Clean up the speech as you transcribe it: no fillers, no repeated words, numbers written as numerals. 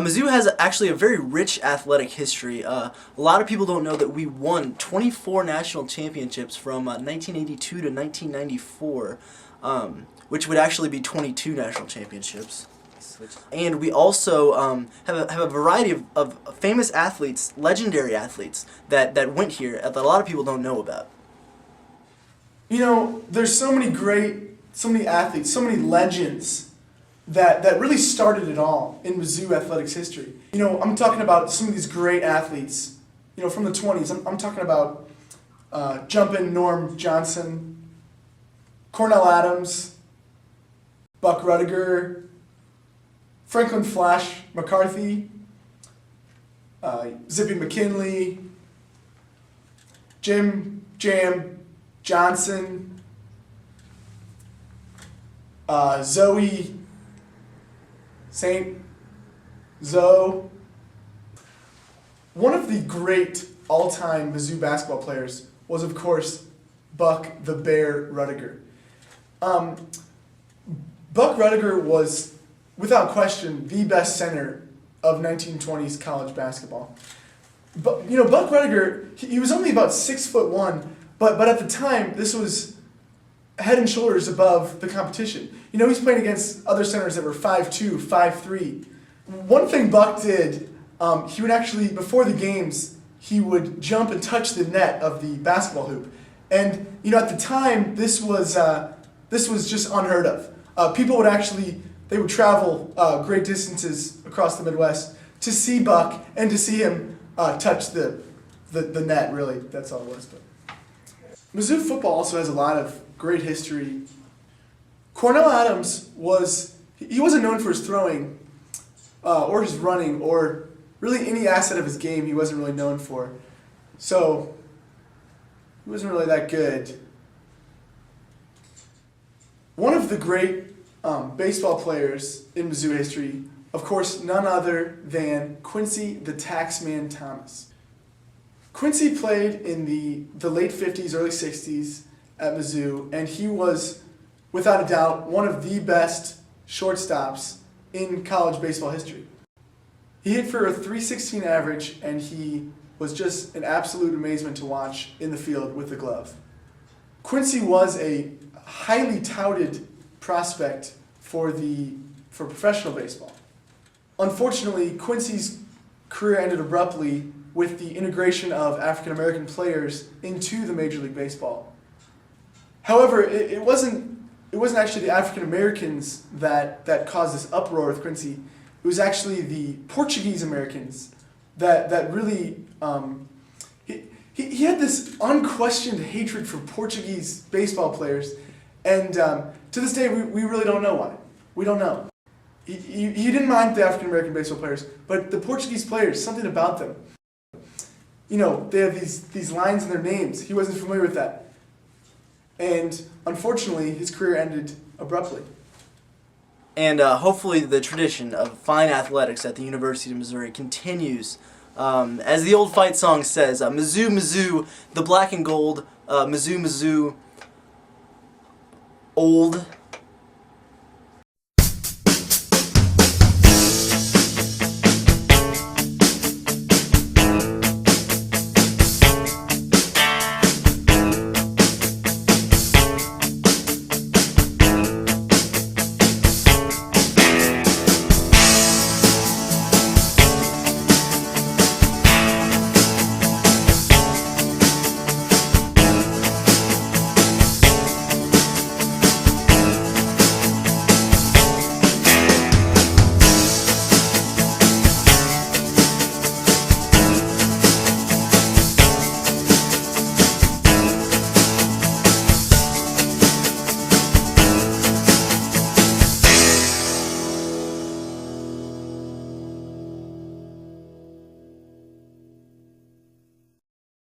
Mizzou has actually a very rich athletic history. A lot of people don't know that we won 24 national championships from 1982 to 1994, which would actually be 22 national championships. And we also have a variety of famous athletes, legendary athletes, that went here that a lot of people don't know about. You know, there's so many athletes, so many legends that really started it all in Mizzou athletics history. You know, I'm talking about some of these great athletes, you know, from the 20s. I'm talking about Jumpin' Norm Johnson, Cornell Adams, Buck Rudiger, Franklin Flash McCarthy, Zippy McKinley, Jim Jam Johnson, Zoe St. Zoe. One of the great all-time Mizzou basketball players was, of course, Buck the Bear Rudiger. Buck Rudiger was, without question, the best center of 1920s college basketball. But you know, Buck Rudiger, he was only about 6'1", but at the time, this was head and shoulders above the competition. You know, he's playing against other centers that were 5'2", 5'3". One thing Buck did, he would actually, before the games, he would jump and touch the net of the basketball hoop. And, you know, at the time, this was just unheard of. People would actually, they would travel great distances across the Midwest to see Buck and to see him touch the net, really. That's all it was. But Mizzou football also has a lot of great history. Cornell Adams he wasn't known for his throwing or his running or really any asset of his game he wasn't really known for. So he wasn't really that good. One of the great baseball players in Mizzou history, of course, none other than Quincy the Taxman Thomas. Quincy played in the late 50s, early 60s at Mizzou, and he was, without a doubt, one of the best shortstops in college baseball history. He hit for a .316 average, and he was just an absolute amazement to watch in the field with the glove. Quincy was a highly touted prospect for professional baseball. Unfortunately, Quincy's career ended abruptly with the integration of African American players into the Major League Baseball. However, it wasn't actually the African Americans that caused this uproar with Quincy. It was actually the Portuguese Americans that really he had this unquestioned hatred for Portuguese baseball players, and to this day we really don't know why. We don't know. He didn't mind the African American baseball players, but the Portuguese players, something about them. You know, they have these lines in their names. He wasn't familiar with that. And unfortunately, his career ended abruptly. And hopefully the tradition of fine athletics at the University of Missouri continues. As the old fight song says, Mizzou, Mizzou, the black and gold, Mizzou, Mizzou, old.